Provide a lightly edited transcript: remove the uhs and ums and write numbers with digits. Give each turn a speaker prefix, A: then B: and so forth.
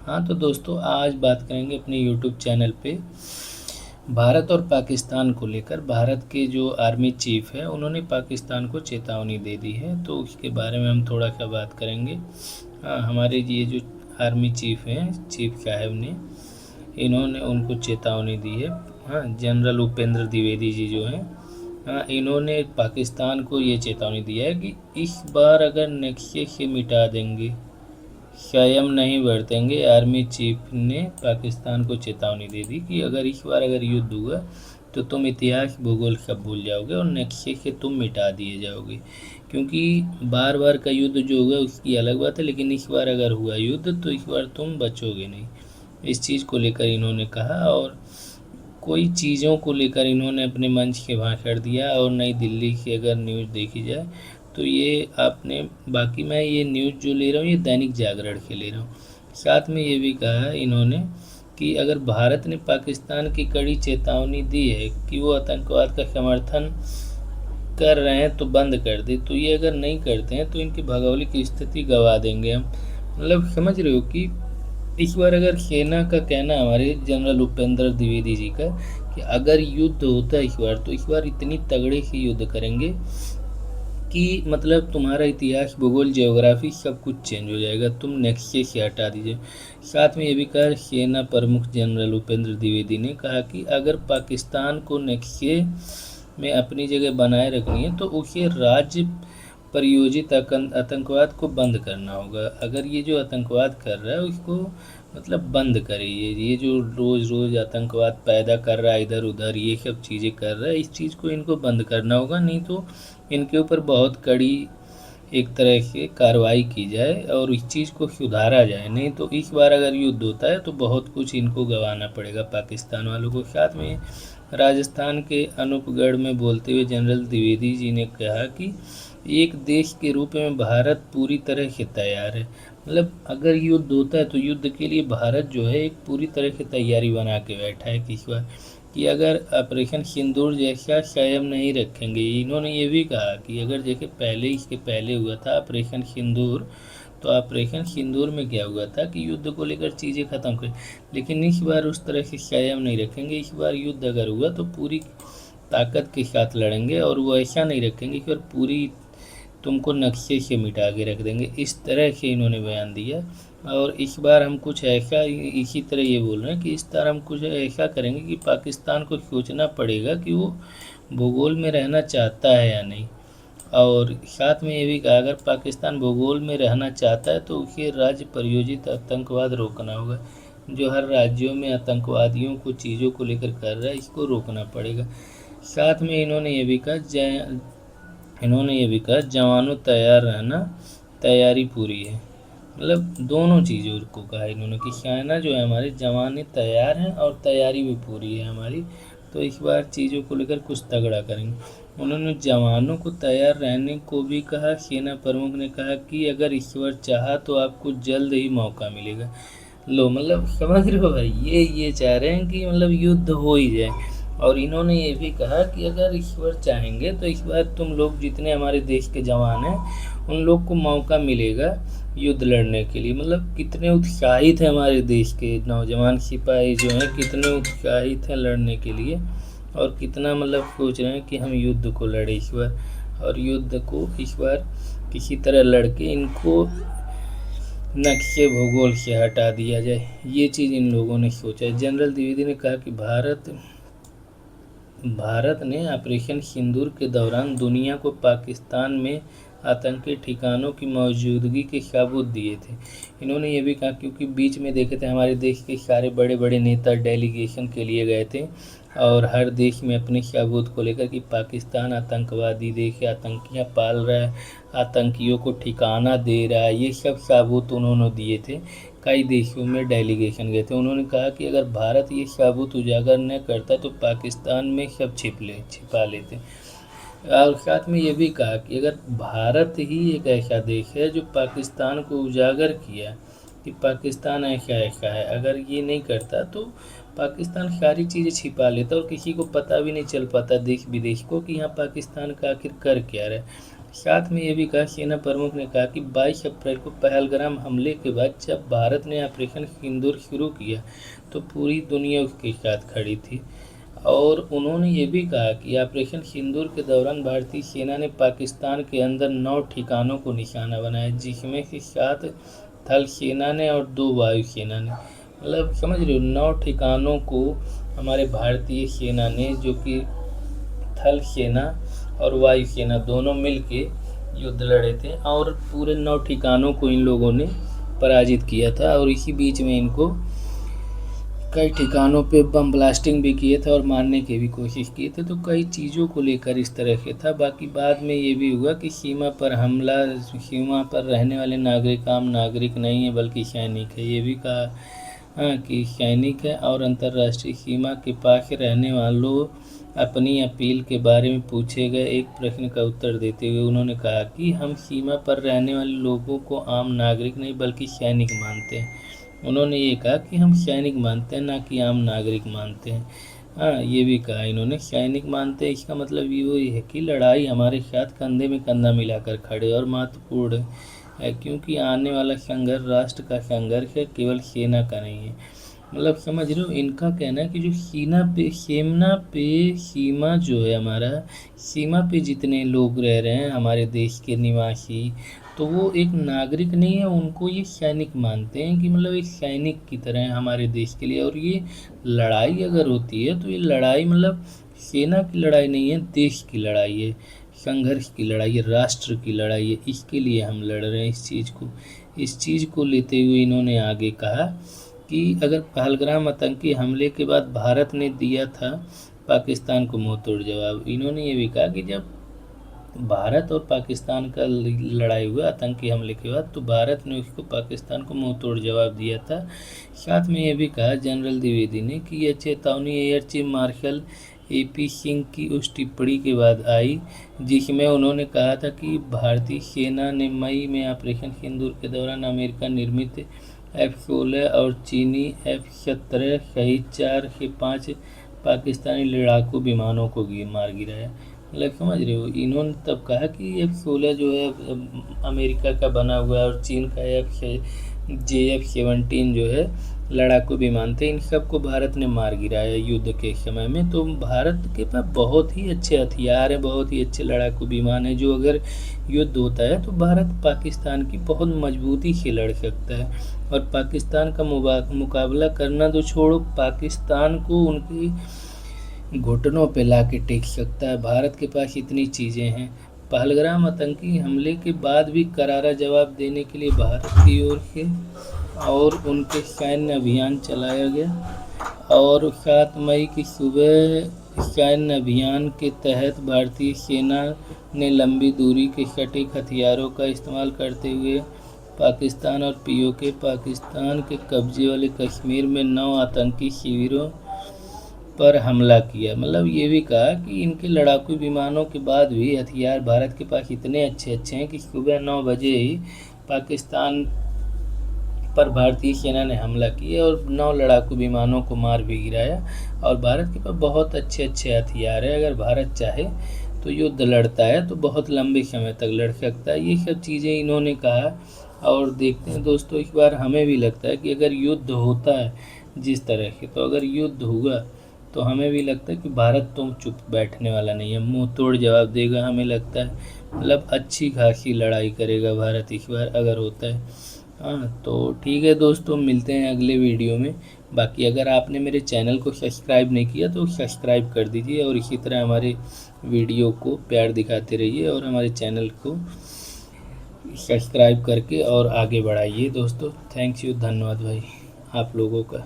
A: हाँ तो दोस्तों, आज बात करेंगे अपने यूट्यूब चैनल पे भारत और पाकिस्तान को लेकर। भारत के जो आर्मी चीफ है उन्होंने पाकिस्तान को चेतावनी दे दी है, तो उसके बारे में हम थोड़ा सा बात करेंगे। हाँ, हमारे ये जो आर्मी चीफ हैं, चीफ साहब ने, इन्होंने उनको चेतावनी दी है। हाँ, जनरल उपेंद्र द्विवेदी जी जो हैं, हाँ, इन्होंने पाकिस्तान को ये चेतावनी दिया है कि इस बार अगर नक्शे से मिटा देंगे, संयम नहीं बरतेंगे। आर्मी चीफ ने पाकिस्तान को चेतावनी दे दी कि अगर युद्ध हुआ तो तुम इतिहास भूगोल सब भूल जाओगे और नक्शे से तुम मिटा दिए जाओगे। क्योंकि बार बार का युद्ध जो हुआ उसकी अलग बात है, लेकिन इस बार अगर हुआ युद्ध तो इस बार तुम बचोगे नहीं। इस चीज़ को लेकर इन्होंने कहा, और कोई चीज़ों को लेकर इन्होंने अपने मंच के भाषण दिया। और नई दिल्ली की अगर न्यूज़ देखी जाए तो ये आपने, बाकी मैं ये न्यूज़ जो ले रहा हूँ ये दैनिक जागरण के ले रहा हूँ। साथ में ये भी कहा है इन्होंने कि अगर भारत ने पाकिस्तान की कड़ी चेतावनी दी है कि वो आतंकवाद का समर्थन कर रहे हैं तो बंद कर दे, तो ये अगर नहीं करते हैं तो इनकी भौगोलिक स्थिति गंवा देंगे हम। मतलब समझ रहे हो कि इस बार अगर सेना का कहना, हमारे जनरल उपेंद्र द्विवेदी जी का, कि अगर युद्ध होता है इस बार तो इस बार इतनी तगड़े से युद्ध करेंगे कि मतलब तुम्हारा इतिहास भूगोल ज्योग्राफी सब कुछ चेंज हो जाएगा, तुम नक्शे से हटा दीजिए। साथ में ये भी कहा, सेना प्रमुख जनरल उपेंद्र द्विवेदी ने कहा कि अगर पाकिस्तान को नक्शे में अपनी जगह बनाए रखनी है तो उसे राज्य प्रायोजित आतंकवाद को बंद करना होगा। अगर ये जो आतंकवाद कर रहा है उसको मतलब बंद करे। ये जो रोज़ रोज़ आतंकवाद पैदा कर रहा है, इधर उधर ये सब चीज़ें कर रहा है, इस चीज़ को इनको बंद करना होगा, नहीं तो इनके ऊपर बहुत कड़ी एक तरह से कार्रवाई की जाए और इस चीज़ को सुधारा जाए। नहीं तो इस बार अगर युद्ध होता है तो बहुत कुछ इनको गंवाना पड़ेगा पाकिस्तान वालों को। साथ में राजस्थान के अनूपगढ़ में बोलते हुए जनरल द्विवेदी जी ने कहा कि एक देश के रूप में भारत पूरी तरह से तैयार है। मतलब अगर युद्ध होता है तो युद्ध के लिए भारत जो है एक पूरी तरह से तैयारी बना के बैठा है कि इस बार कि अगर ऑपरेशन सिंदूर जैसा संयम नहीं रखेंगे। इन्होंने ये भी कहा कि अगर जैसे पहले इसके पहले हुआ था ऑपरेशन सिंदूर, तो ऑपरेशन सिंदूर में क्या हुआ था कि युद्ध को लेकर चीज़ें खत्म कर, लेकिन इस बार उस तरह से संयम नहीं रखेंगे। इस बार युद्ध अगर हुआ तो पूरी ताकत के साथ लड़ेंगे, और वो ऐसा नहीं रखेंगे कि और पूरी तुमको नक्शे से मिटा के रख देंगे। इस तरह से इन्होंने बयान दिया। और इस बार हम कुछ ऐसा, इसी तरह ये बोल रहे हैं कि इस बार हम कुछ ऐसा करेंगे कि पाकिस्तान को सोचना पड़ेगा कि वो भूगोल में रहना चाहता है या नहीं। और साथ में ये भी कहा, अगर पाकिस्तान भूगोल में रहना चाहता है तो उसे राज्य प्रायोजित आतंकवाद रोकना होगा। जो हर राज्यों में आतंकवादियों को चीज़ों को लेकर कर रहा है, इसको रोकना पड़ेगा। साथ में इन्होंने ये भी कहा जवानों तैयार रहना, तैयारी पूरी है। मतलब दोनों चीज़ों को कहा इन्होंने कि सेना जो है हमारे जवान तैयार हैं और तैयारी भी पूरी है हमारी, तो इस बार चीज़ों को लेकर कुछ तगड़ा करेंगे। उन्होंने जवानों को तैयार रहने को भी कहा। सेना प्रमुख ने कहा कि अगर ईश्वर चाहा तो आपको जल्द ही मौका मिलेगा। लो, मतलब समझ रहे हो भाई, ये चाह रहे हैं कि मतलब युद्ध हो ही जाए। और इन्होंने ये भी कहा कि अगर ईश्वर चाहेंगे तो इस बार तुम लोग जितने हमारे देश के जवान हैं उन लोग को मौका मिलेगा युद्ध लड़ने के लिए। मतलब कितने उत्साहित हैं हमारे देश के नौजवान सिपाही जो हैं, कितने उत्साहित हैं लड़ने के लिए, और कितना मतलब सोच रहे हैं कि हम युद्ध को लड़े इस बार, और युद्ध को इस बार किसी तरह लड़के इनको नक्शे भूगोल से हटा दिया जाए। ये चीज़ इन लोगों ने सोचा है। जनरल द्विवेदी ने कहा कि भारत ने ऑपरेशन सिंदूर के दौरान दुनिया को पाकिस्तान में आतंकी ठिकानों की मौजूदगी के सबूत दिए थे। इन्होंने ये भी कहा, क्योंकि बीच में देखे थे हमारे देश के सारे बड़े बड़े नेता डेलीगेशन के लिए गए थे और हर देश में अपने सबूत को लेकर कि पाकिस्तान आतंकवादी देश है, आतंकियाँ पाल रहा है, आतंकियों को ठिकाना दे रहा है, ये सब सबूत उन्होंने दिए थे। कई देशों में डेलीगेशन गए थे। उन्होंने कहा कि अगर भारत ये सबूत उजागर न करता तो पाकिस्तान में सब छिपा लेते। और साथ में ये भी कहा कि अगर भारत ही एक ऐसा देश है जो पाकिस्तान को उजागर किया कि पाकिस्तान ऐसा ऐसा है, अगर ये नहीं करता तो पाकिस्तान सारी चीज़ें छिपा लेता और किसी को पता भी नहीं चल पाता देश विदेश को कि यहाँ पाकिस्तान का आखिर कर क्या रहा है। साथ में ये भी कहा, सेना प्रमुख ने कहा कि 22 अप्रैल को पहलगाम हमले के बाद जब भारत ने ऑपरेशन सिंदूर शुरू किया तो पूरी दुनिया उसके साथ खड़ी थी। और उन्होंने ये भी कहा कि ऑपरेशन सिंदूर के दौरान भारतीय सेना ने पाकिस्तान के अंदर 9 ठिकानों को निशाना बनाया, जिसमें से 7 थल सेना ने और 2 वायु सेना ने। मतलब समझ रहे हो, 9 ठिकानों को हमारे भारतीय सेना ने, जो कि थल सेना और वायु सेना दोनों मिलके युद्ध लड़े थे और पूरे 9 ठिकानों को इन लोगों ने पराजित किया था। और इसी बीच में इनको कई ठिकानों पे बम ब्लास्टिंग भी किए थे और मारने की भी कोशिश किए थे। तो कई चीज़ों को लेकर इस तरह से था। बाकी बाद में ये भी हुआ कि सीमा पर हमला, सीमा पर रहने वाले नागरिक आम नागरिक नहीं है बल्कि सैनिक है। ये भी कहा कि सैनिक है। और अंतर्राष्ट्रीय सीमा के पास रहने वालों अपनी अपील के बारे में पूछे गए एक प्रश्न का उत्तर देते हुए उन्होंने कहा कि हम सीमा पर रहने वाले लोगों को आम नागरिक नहीं बल्कि सैनिक मानते हैं। उन्होंने ये कहा कि हम सैनिक मानते हैं, ना कि आम नागरिक मानते हैं। ये भी कहा इन्होंने, सैनिक मानते हैं। इसका मतलब ये है कि लड़ाई हमारे साथ कंधे में कंधा मिलाकर खड़े और महत्वपूर्ण है, क्योंकि आने वाला संघर्ष राष्ट्र का संघर्ष है, केवल सेना का नहीं है। मतलब समझ रहे हो, इनका कहना है कि जो सीमा जो है हमारा, सीमा पे जितने लोग रह रहे हैं हमारे देश के निवासी, तो वो एक नागरिक नहीं है, उनको ये सैनिक मानते हैं कि मतलब एक सैनिक की तरह है हमारे देश के लिए। और ये लड़ाई अगर होती है तो ये लड़ाई मतलब सेना की लड़ाई नहीं है, देश की लड़ाई है, संघर्ष की लड़ाई है, राष्ट्र की लड़ाई है। इसके लिए हम लड़ रहे हैं। इस चीज़ को लेते हुए इन्होंने आगे कहा कि अगर पहलगाम आतंकी हमले के बाद भारत ने दिया था पाकिस्तान को मुंहतोड़ जवाब। इन्होंने ये भी कहा कि जब भारत और पाकिस्तान का लड़ाई हुआ आतंकी हमले के बाद, तो भारत ने उसको पाकिस्तान को मुंहतोड़ जवाब दिया था। साथ में ये भी कहा जनरल द्विवेदी ने कि यह चेतावनी air chief marshal AP Singh की उस टिप्पणी के बाद आई जिसमें उन्होंने कहा था कि भारतीय सेना ने मई में ऑपरेशन सिंदूर के दौरान अमेरिका निर्मित F-16 और चीनी F-17 सहित 4 से 5 पाकिस्तानी लड़ाकू विमानों को मार गिराया। मतलब समझ रहे हो, इन्होंने तब कहा कि F-16 जो है अमेरिका का बना हुआ है और चीन का JF-17 जो है लड़ाकू विमान थे, इन सबको भारत ने मार गिराया युद्ध के समय में। तो भारत के पास बहुत ही अच्छे हथियार हैं, बहुत ही अच्छे लड़ाकू विमान हैं, जो अगर युद्ध होता है तो भारत पाकिस्तान की बहुत मजबूती से लड़ सकता है। और पाकिस्तान का मुकाबला करना तो छोड़ो, पाकिस्तान को उनकी घुटनों पे ला के टेक सकता है। भारत के पास इतनी चीज़ें हैं। पहलगाम आतंकी हमले के बाद भी करारा जवाब देने के लिए भारत की ओर से और उनके सैन्य अभियान चलाया गया। और 7 मई की सुबह सैन्य अभियान के तहत भारतीय सेना ने लंबी दूरी के सटीक हथियारों का इस्तेमाल करते हुए पाकिस्तान और POK पाकिस्तान के कब्जे वाले कश्मीर में 9 आतंकी शिविरों पर हमला किया। मतलब ये भी कहा कि इनके लड़ाकू विमानों के बाद भी हथियार भारत के पास इतने अच्छे हैं कि सुबह 9 बजे ही पाकिस्तान पर भारतीय सेना ने हमला किया और 9 लड़ाकू विमानों को मार भी गिराया। और भारत के पास बहुत अच्छे हथियार है। अगर भारत चाहे तो युद्ध लड़ता है तो बहुत लंबे समय तक लड़ सकता है। ये सब चीज़ें इन्होंने कहा। और देखते हैं दोस्तों, इस बार हमें भी लगता है कि अगर युद्ध होता है जिस तरह से, तो अगर युद्ध हुआ तो हमें भी लगता है कि भारत तो चुप बैठने वाला नहीं है, मुंह तोड़ जवाब देगा। हमें लगता है मतलब अच्छी खासी लड़ाई करेगा भारत इस बार अगर होता है। तो ठीक है दोस्तों, मिलते हैं अगले वीडियो में। बाकी अगर आपने मेरे चैनल को सब्सक्राइब नहीं किया तो सब्सक्राइब कर दीजिए और इसी तरह हमारे वीडियो को प्यार दिखाते रहिए और हमारे चैनल को सब्सक्राइब करके और आगे बढ़ाइए दोस्तों। थैंक्स यू, धन्यवाद भाई आप लोगों का।